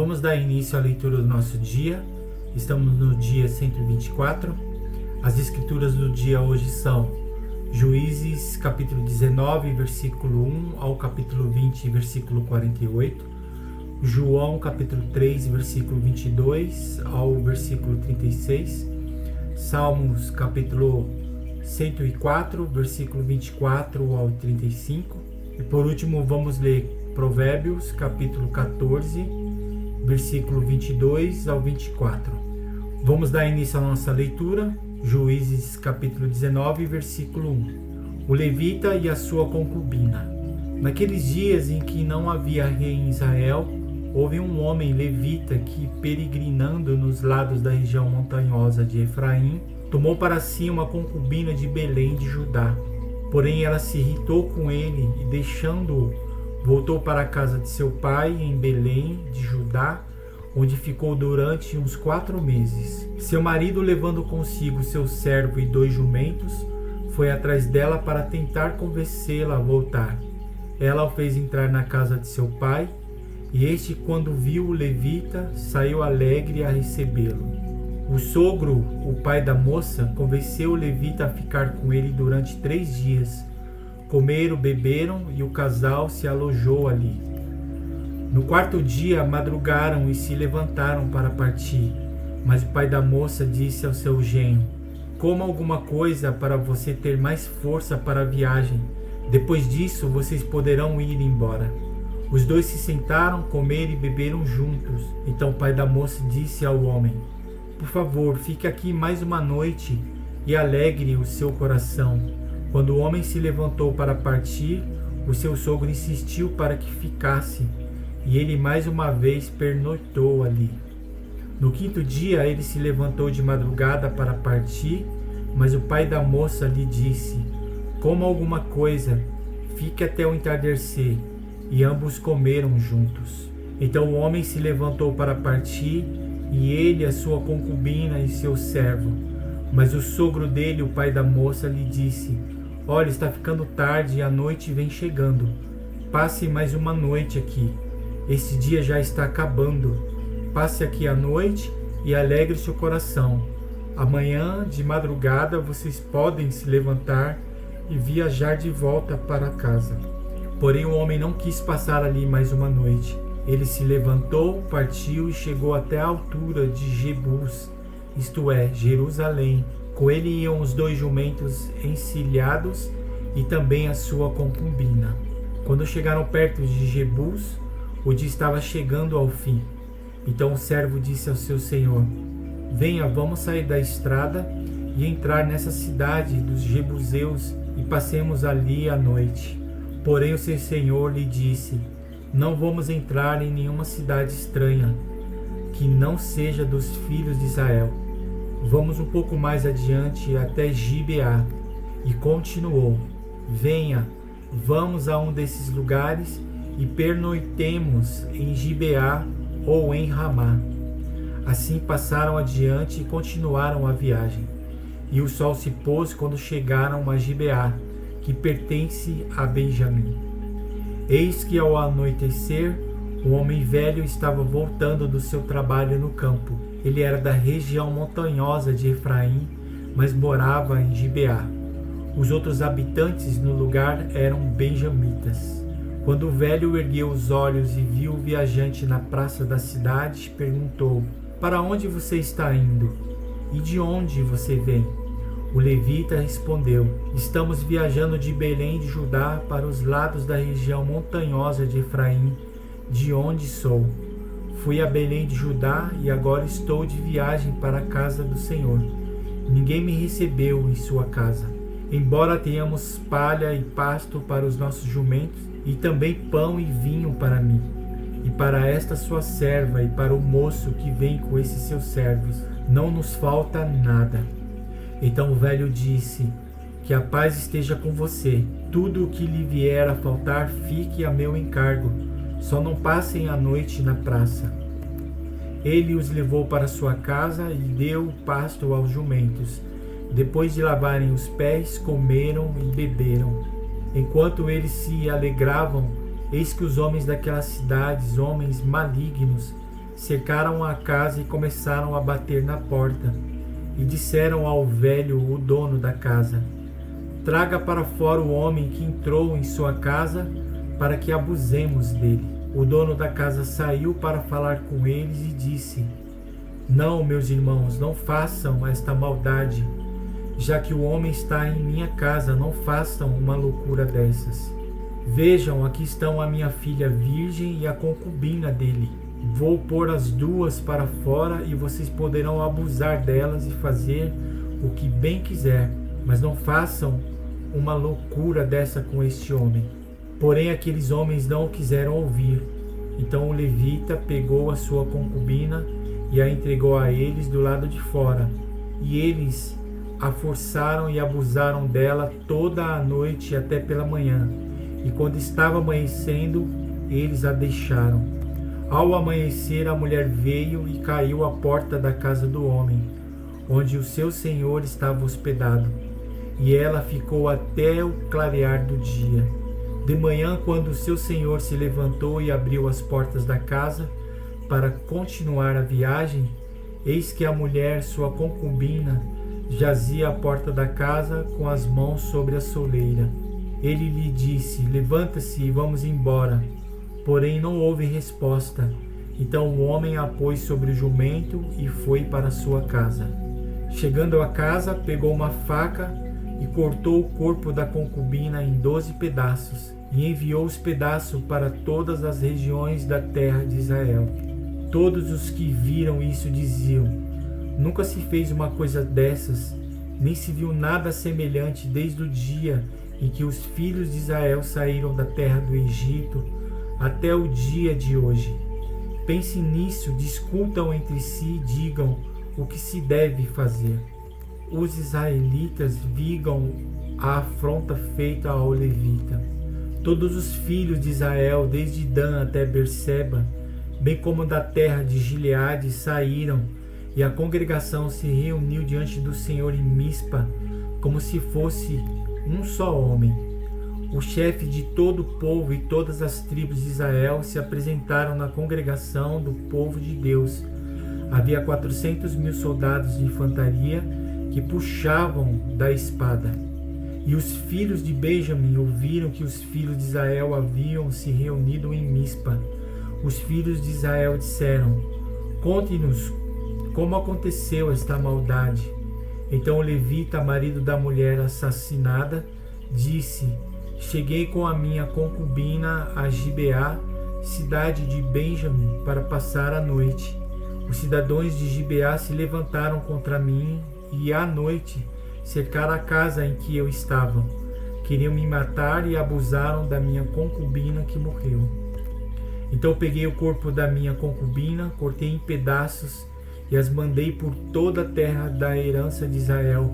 Vamos dar início à leitura do nosso dia. Estamos no dia 124. As escrituras do dia hoje são Juízes capítulo 19, versículo 1 ao capítulo 20, versículo 48. João capítulo 3, versículo 22 ao versículo 36. Salmos capítulo 104, versículo 24 ao 35. E por último vamos ler Provérbios capítulo 14, versículo 22 ao 24. Vamos dar início à nossa leitura. Juízes capítulo 19, versículo 1. O levita e a sua concubina. Naqueles dias em que não havia rei em Israel, houve um homem levita que, peregrinando nos lados da região montanhosa de Efraim, tomou para si uma concubina de Belém de Judá. Porém ela se irritou com ele e, deixando-o, voltou para a casa de seu pai em Belém de Judá, onde ficou durante uns 4 meses. Seu marido, levando consigo seu servo e 2 jumentos, foi atrás dela para tentar convencê-la a voltar. Ela o fez entrar na casa de seu pai, e este, quando viu o levita, saiu alegre a recebê-lo. O sogro, o pai da moça, convenceu o levita a ficar com ele durante 3 dias. Comeram, beberam e o casal se alojou ali. No 4º dia madrugaram e se levantaram para partir. Mas o pai da moça disse ao seu genro: coma alguma coisa para você ter mais força para a viagem. Depois disso vocês poderão ir embora. Os dois se sentaram, comeram e beberam juntos. Então o pai da moça disse ao homem: por favor, fique aqui mais uma noite e alegre o seu coração. Quando o homem se levantou para partir, o seu sogro insistiu para que ficasse, e ele mais uma vez pernoitou ali. No 5º dia ele se levantou de madrugada para partir, mas o pai da moça lhe disse: coma alguma coisa, fique até o entardecer. E ambos comeram juntos. Então o homem se levantou para partir, e ele, a sua concubina e seu servo. Mas o sogro dele, o pai da moça, lhe disse: olha, está ficando tarde e a noite vem chegando. Passe mais uma noite aqui. Este dia já está acabando. Passe aqui a noite e alegre seu coração. Amanhã, de madrugada, vocês podem se levantar e viajar de volta para casa. Porém o homem não quis passar ali mais uma noite. Ele se levantou, partiu e chegou até a altura de Jebus, isto é, Jerusalém. Com ele iam os 2 jumentos encilhados e também a sua concubina. Quando chegaram perto de Jebus, o dia estava chegando ao fim. Então o servo disse ao seu senhor: venha, vamos sair da estrada e entrar nessa cidade dos Jebuseus e passemos ali a noite. Porém o seu senhor lhe disse: não vamos entrar em nenhuma cidade estranha, que não seja dos filhos de Israel. Vamos um pouco mais adiante até Gibeá. E continuou: venha, vamos a um desses lugares e pernoitemos em Gibeá ou em Ramá. Assim passaram adiante e continuaram a viagem. E o sol se pôs quando chegaram a Gibeá, que pertence a Benjamim. Eis que ao anoitecer, um homem velho estava voltando do seu trabalho no campo. Ele era da região montanhosa de Efraim, mas morava em Gibeá. Os outros habitantes no lugar eram benjamitas. Quando o velho ergueu os olhos e viu o viajante na praça da cidade, perguntou: para onde você está indo? E de onde você vem? O levita respondeu: estamos viajando de Belém de Judá para os lados da região montanhosa de Efraim, de onde sou. Fui a Belém de Judá e agora estou de viagem para a casa do Senhor. Ninguém me recebeu em sua casa. Embora tenhamos palha e pasto para os nossos jumentos, e também pão e vinho para mim, e para esta sua serva, e para o moço que vem com esses seus servos, não nos falta nada. Então o velho disse: que a paz esteja com você. Tudo o que lhe vier a faltar fique a meu encargo. Só não passem a noite na praça. Ele os levou para sua casa e deu o pasto aos jumentos. Depois de lavarem os pés, comeram e beberam. Enquanto eles se alegravam, eis que os homens daquelas cidades, homens malignos, cercaram a casa e começaram a bater na porta. E disseram ao velho, o dono da casa: traga para fora o homem que entrou em sua casa, para que abusemos dele. O dono da casa saiu para falar com eles e disse: não, meus irmãos, não façam esta maldade. Já que o homem está em minha casa, não façam uma loucura dessas. Vejam, aqui estão a minha filha virgem e a concubina dele. Vou pôr as duas para fora e vocês poderão abusar delas e fazer o que bem quiser, mas não façam uma loucura dessa com este homem. Porém, aqueles homens não o quiseram ouvir. Então o levita pegou a sua concubina e a entregou a eles do lado de fora. E eles a forçaram e abusaram dela toda a noite até pela manhã. E quando estava amanhecendo, eles a deixaram. Ao amanhecer, a mulher veio e caiu à porta da casa do homem, onde o seu senhor estava hospedado. E ela ficou até o clarear do dia. De manhã, quando o seu senhor se levantou e abriu as portas da casa para continuar a viagem, eis que a mulher, sua concubina, jazia à porta da casa com as mãos sobre a soleira. Ele lhe disse: levanta-se e vamos embora. Porém não houve resposta. Então o homem a pôs sobre o jumento e foi para sua casa. Chegando à casa, pegou uma faca e cortou o corpo da concubina em 12 pedaços e enviou os pedaços para todas as regiões da terra de Israel. Todos os que viram isso diziam: nunca se fez uma coisa dessas, nem se viu nada semelhante desde o dia em que os filhos de Israel saíram da terra do Egito até o dia de hoje. Pensem nisso, discutam entre si e digam o que se deve fazer. Os israelitas vigam a afronta feita ao levita. Todos os filhos de Israel, desde Dan até Berseba, bem como da terra de Gileade, saíram, e a congregação se reuniu diante do Senhor em Mispa, como se fosse um só homem. O chefe de todo o povo e todas as tribos de Israel se apresentaram na congregação do povo de Deus. Havia 400.000 soldados de infantaria que puxavam da espada. E os filhos de Benjamim ouviram que os filhos de Israel haviam se reunido em Mispa. Os filhos de Israel disseram: conte-nos como aconteceu esta maldade. Então o levita, marido da mulher assassinada, disse: cheguei com a minha concubina a Gibeá, cidade de Benjamim, para passar a noite. Os cidadãos de Gibeá se levantaram contra mim e à noite cercaram a casa em que eu estava. Queriam me matar e abusaram da minha concubina que morreu. Então peguei o corpo da minha concubina, cortei em pedaços e as mandei por toda a terra da herança de Israel,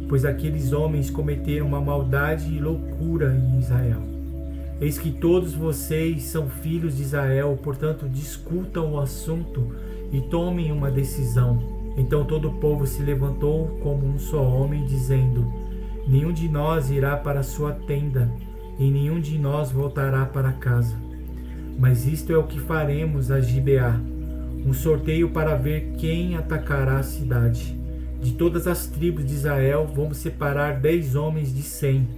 pois aqueles homens cometeram uma maldade e loucura em Israel. Eis que todos vocês são filhos de Israel, portanto discutam o assunto e tomem uma decisão. Então todo o povo se levantou como um só homem, dizendo: nenhum de nós irá para a sua tenda, e nenhum de nós voltará para casa. Mas isto é o que faremos a Gibeá, um sorteio para ver quem atacará a cidade. De todas as tribos de Israel vamos separar 10 homens de 100,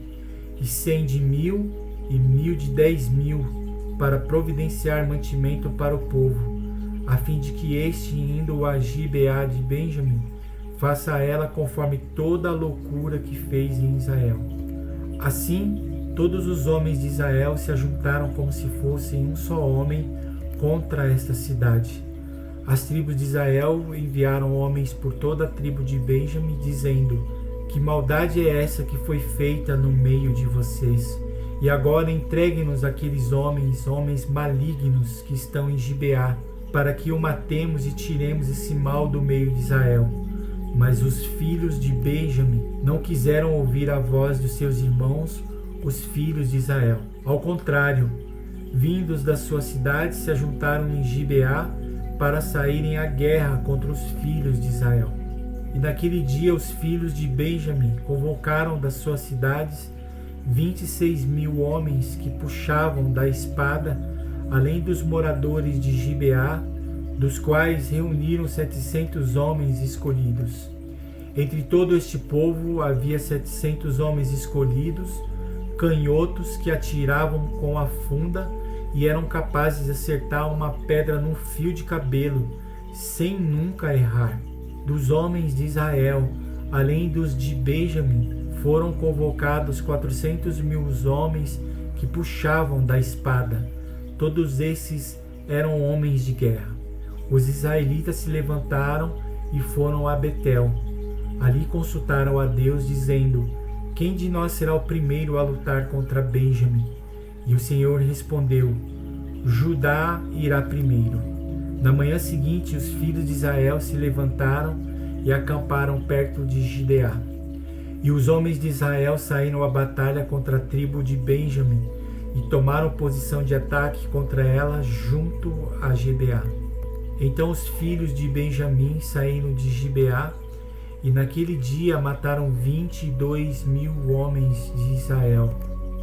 e 100 de 1.000, e 1.000 de 10.000, para providenciar mantimento para o povo, a fim de que este, indo a Gibeá de Benjamim, faça a ela conforme toda a loucura que fez em Israel. Assim, todos os homens de Israel se ajuntaram como se fossem um só homem contra esta cidade. As tribos de Israel enviaram homens por toda a tribo de Benjamim, dizendo: que maldade é essa que foi feita no meio de vocês? E agora entreguem-nos aqueles homens malignos que estão em Gibeá, para que o matemos e tiremos esse mal do meio de Israel. Mas os filhos de Benjamim não quiseram ouvir a voz dos seus irmãos, os filhos de Israel. Ao contrário, vindos das suas cidades, se ajuntaram em Gibeá para saírem à guerra contra os filhos de Israel. E naquele dia os filhos de Benjamim convocaram das suas cidades 26.000 homens que puxavam da espada, além dos moradores de Gibeá, dos quais reuniram 700 homens escolhidos. Entre todo este povo havia 700 homens escolhidos, canhotos que atiravam com a funda e eram capazes de acertar uma pedra num fio de cabelo, sem nunca errar. Dos homens de Israel, além dos de Benjamim, foram convocados 400.000 homens que puxavam da espada. Todos esses eram homens de guerra. Os israelitas se levantaram e foram a Betel. Ali consultaram a Deus, dizendo: quem de nós será o primeiro a lutar contra Benjamim? E o Senhor respondeu: Judá irá primeiro. Na manhã seguinte, os filhos de Israel se levantaram e acamparam perto de Gibeá. E os homens de Israel saíram à batalha contra a tribo de Benjamim e tomaram posição de ataque contra ela junto a Gibeá. Então os filhos de Benjamim saíram de Gibeá e naquele dia mataram 22.000 homens de Israel.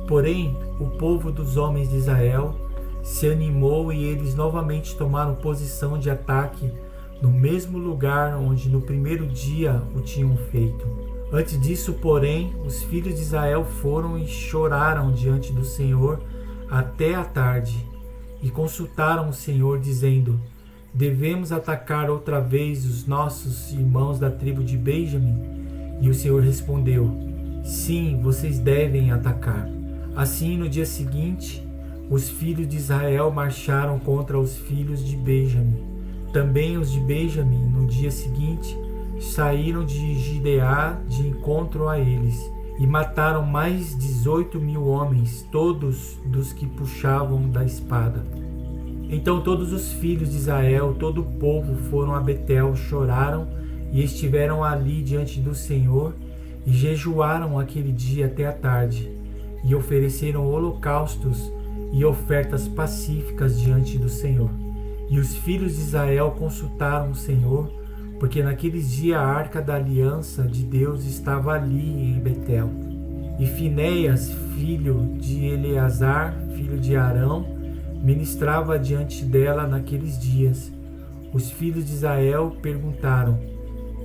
Porém, o povo dos homens de Israel se animou e eles novamente tomaram posição de ataque no mesmo lugar onde no primeiro dia o tinham feito. Antes disso, porém, os filhos de Israel foram e choraram diante do Senhor até a tarde e consultaram o Senhor, dizendo: devemos atacar outra vez os nossos irmãos da tribo de Benjamim? E o Senhor respondeu: sim, vocês devem atacar. Assim, no dia seguinte, os filhos de Israel marcharam contra os filhos de Benjamim. Também os de Benjamim, no dia seguinte, saíram de Gibeá de encontro a eles e mataram mais 18.000 homens, todos dos que puxavam da espada. Então todos os filhos de Israel, todo o povo, foram a Betel, choraram e estiveram ali diante do Senhor e jejuaram aquele dia até a tarde e ofereceram holocaustos e ofertas pacíficas diante do Senhor. E os filhos de Israel consultaram o Senhor, porque naqueles dias a arca da aliança de Deus estava ali em Betel. E Finéias, filho de Eleazar, filho de Arão, ministrava diante dela naqueles dias. Os filhos de Israel perguntaram: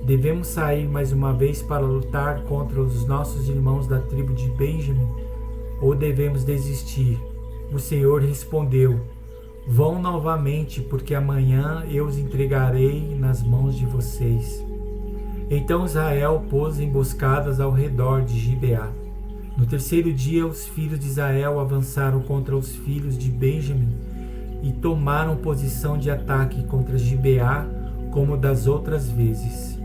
devemos sair mais uma vez para lutar contra os nossos irmãos da tribo de Benjamim, ou devemos desistir? O Senhor respondeu: vão novamente, porque amanhã eu os entregarei nas mãos de vocês. Então Israel pôs emboscadas ao redor de Gibeá. No terceiro dia, os filhos de Israel avançaram contra os filhos de Benjamim e tomaram posição de ataque contra Gibeá, como das outras vezes.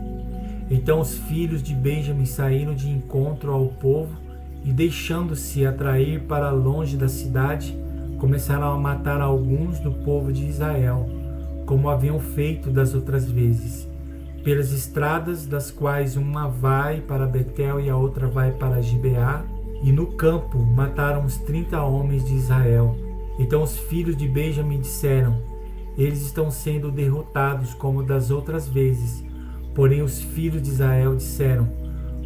Então os filhos de Benjamim saíram de encontro ao povo e, deixando-se atrair para longe da cidade, começaram a matar alguns do povo de Israel, como haviam feito das outras vezes, pelas estradas, das quais uma vai para Betel e a outra vai para Gibeá, e no campo mataram os 30 homens de Israel. Então os filhos de Benjamim disseram: eles estão sendo derrotados como das outras vezes. Porém os filhos de Israel disseram: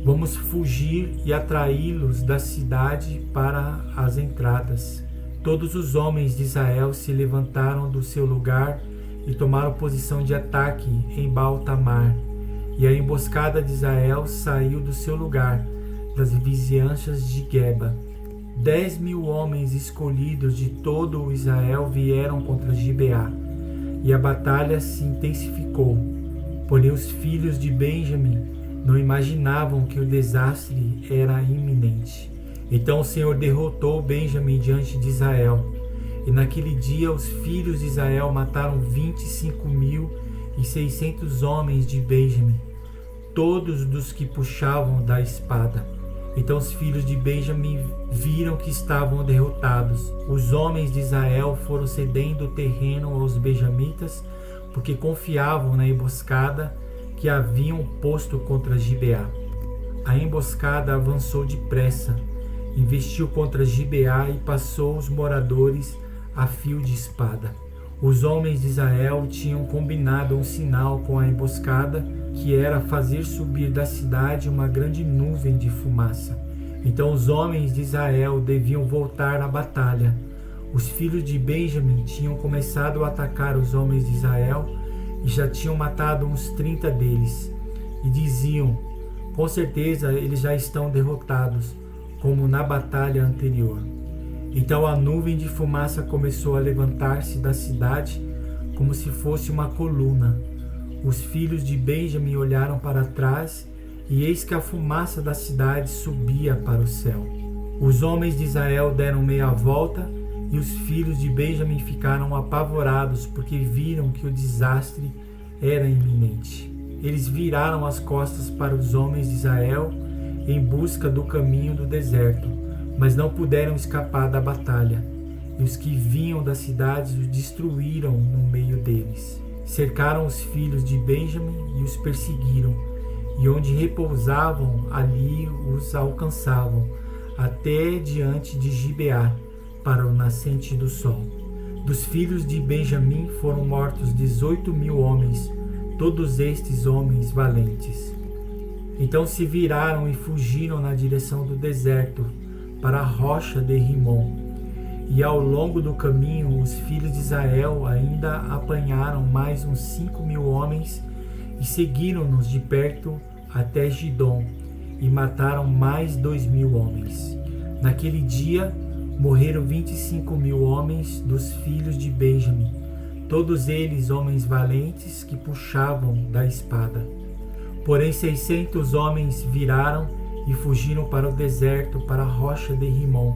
vamos fugir e atraí-los da cidade para as entradas. Todos os homens de Israel se levantaram do seu lugar e tomaram posição de ataque em Baal-Tamar. E a emboscada de Israel saiu do seu lugar, das vizinhanças de Geba. 10.000 homens escolhidos de todo o Israel vieram contra Gibeá, e a batalha se intensificou. Porém os filhos de Benjamim não imaginavam que o desastre era iminente. Então o Senhor derrotou Benjamim diante de Israel. E naquele dia os filhos de Israel mataram 25.600 homens de Benjamim, todos dos que puxavam da espada. Então os filhos de Benjamim viram que estavam derrotados. Os homens de Israel foram cedendo o terreno aos benjamitas, porque confiavam na emboscada que haviam posto contra Gibeá. A emboscada avançou depressa, investiu contra Gibeá e passou os moradores a fio de espada. Os homens de Israel tinham combinado um sinal com a emboscada, que era fazer subir da cidade uma grande nuvem de fumaça. Então os homens de Israel deviam voltar à batalha. Os filhos de Benjamim tinham começado a atacar os homens de Israel e já tinham matado uns 30 deles. E diziam: com certeza eles já estão derrotados, como na batalha anterior. Então a nuvem de fumaça começou a levantar-se da cidade como se fosse uma coluna. Os filhos de Benjamim olharam para trás, e eis que a fumaça da cidade subia para o céu. Os homens de Israel deram meia volta, e os filhos de Benjamim ficaram apavorados, porque viram que o desastre era iminente. Eles viraram as costas para os homens de Israel em busca do caminho do deserto, mas não puderam escapar da batalha. E os que vinham da cidade os destruíram no meio deles. Cercaram os filhos de Benjamim e os perseguiram, e onde repousavam, ali os alcançavam, até diante de Gibeá, para o nascente do sol. Dos filhos de Benjamim foram mortos 18.000 homens, todos estes homens valentes. Então se viraram e fugiram na direção do deserto, para a rocha de Rimon. E ao longo do caminho, os filhos de Israel ainda apanharam mais uns 5.000 homens e seguiram-nos de perto até Gidom, e mataram mais 2.000 homens. Naquele dia, morreram 25.000 homens dos filhos de Benjamim, todos eles homens valentes que puxavam da espada. Porém 600 homens viraram e fugiram para o deserto, para a rocha de Rimon,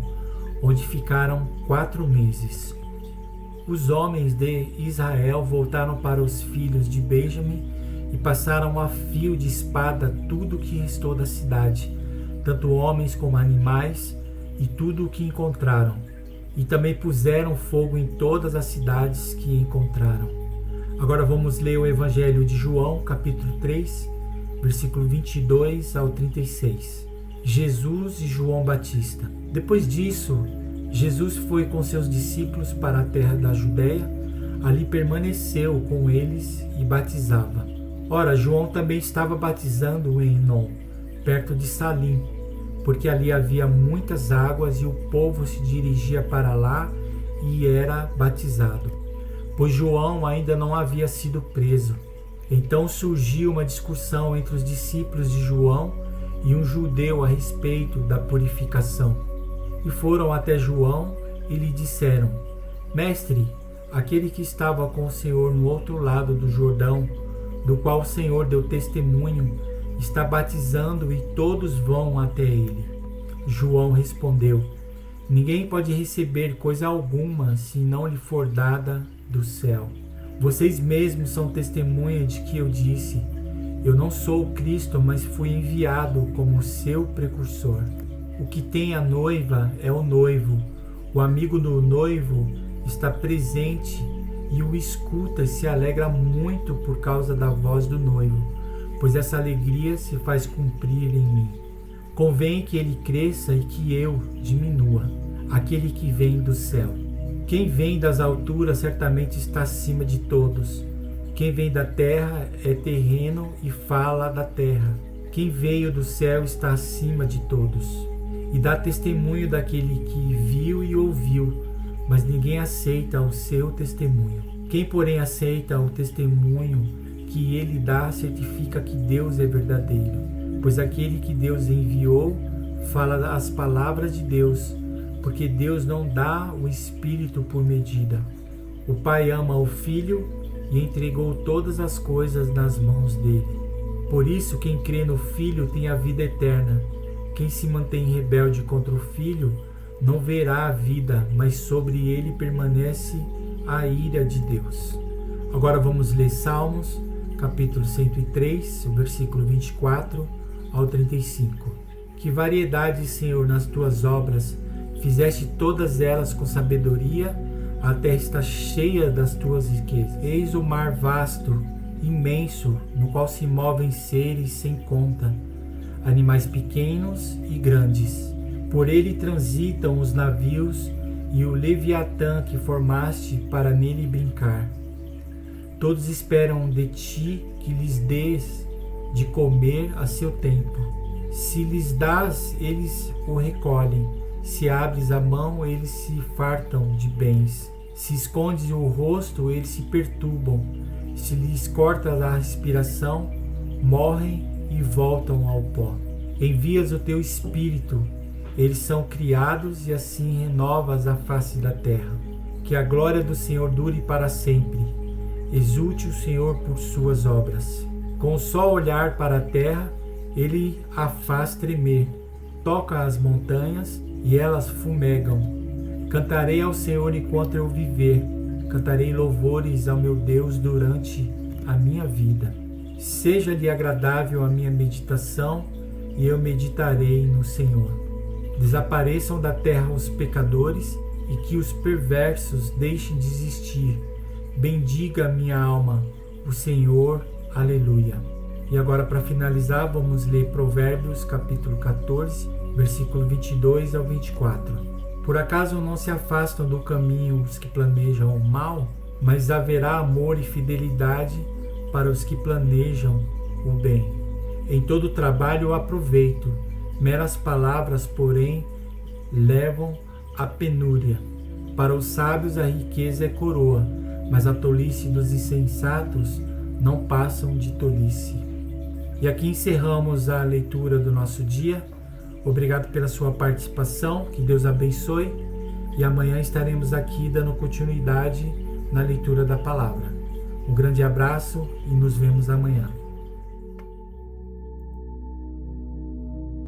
onde ficaram 4 meses. Os homens de Israel voltaram para os filhos de Benjamim e passaram a fio de espada tudo o que restou da cidade, tanto homens como animais, e tudo o que encontraram. E também puseram fogo em todas as cidades que encontraram. Agora vamos ler o Evangelho de João, capítulo 3, versículo 22 ao 36. Jesus e João Batista. Depois disso, Jesus foi com seus discípulos para a terra da Judéia. Ali permaneceu com eles e batizava. Ora, João também estava batizando em Enom, perto de Salim, porque ali havia muitas águas e o povo se dirigia para lá e era batizado, pois João ainda não havia sido preso. Então surgiu uma discussão entre os discípulos de João e um judeu a respeito da purificação. E foram até João e lhe disseram: Mestre, aquele que estava com o Senhor no outro lado do Jordão, do qual o Senhor deu testemunho, está batizando e todos vão até ele. João respondeu: Ninguém pode receber coisa alguma se não lhe for dada do céu. Vocês mesmos são testemunha de que eu disse: Eu não sou o Cristo, mas fui enviado como seu precursor. O que tem a noiva é o noivo. O amigo do noivo está presente e o escuta e se alegra muito por causa da voz do noivo, pois essa alegria se faz cumprir em mim. Convém que ele cresça e que eu diminua, aquele que vem do céu. Quem vem das alturas certamente está acima de todos. Quem vem da terra é terreno e fala da terra. Quem veio do céu está acima de todos e dá testemunho daquele que viu e ouviu, mas ninguém aceita o seu testemunho. Quem, porém, aceita o testemunho que ele dá, certifica que Deus é verdadeiro, pois aquele que Deus enviou fala as palavras de Deus, porque Deus não dá o Espírito por medida. O Pai ama o Filho e entregou todas as coisas nas mãos dele. Por isso, quem crê no Filho tem a vida eterna. Quem se mantém rebelde contra o Filho não verá a vida, mas sobre ele permanece a ira de Deus. Agora vamos ler Salmos, capítulo 103, versículo 24 ao 35. Que variedade, Senhor, nas tuas obras! Fizeste todas elas com sabedoria, a terra está cheia das tuas riquezas. Eis o mar vasto, imenso, no qual se movem seres sem conta, animais pequenos e grandes. Por ele transitam os navios e o Leviatã que formaste para nele brincar. Todos esperam de ti que lhes dês de comer a seu tempo. Se lhes dás, eles o recolhem. Se abres a mão, eles se fartam de bens. Se escondes o rosto, eles se perturbam. se lhes corta a respiração, morrem e voltam ao pó. Envias o teu Espírito, eles são criados e assim renovas a face da terra. Que a glória do Senhor dure para sempre. Exulte o Senhor por suas obras. Com só olhar para a terra, ele a faz tremer. Toca as montanhas e elas fumegam. Cantarei ao Senhor enquanto eu viver. Cantarei louvores ao meu Deus durante a minha vida. Seja-lhe agradável a minha meditação e eu meditarei no Senhor. Desapareçam da terra os pecadores e que os perversos deixem de existir. Bendiga a minha alma, o Senhor, aleluia. E agora, para finalizar, vamos ler Provérbios capítulo 14, versículo 22 ao 24. Por acaso não se afastam do caminho os que planejam o mal, mas haverá amor e fidelidade para os que planejam o bem. Em todo trabalho aproveito, meras palavras, porém, levam à penúria. Para os sábios a riqueza é coroa, mas a tolice dos insensatos não passam de tolice. E aqui encerramos a leitura do nosso dia. Obrigado pela sua participação, que Deus abençoe. E amanhã estaremos aqui dando continuidade na leitura da palavra. Um grande abraço e nos vemos amanhã.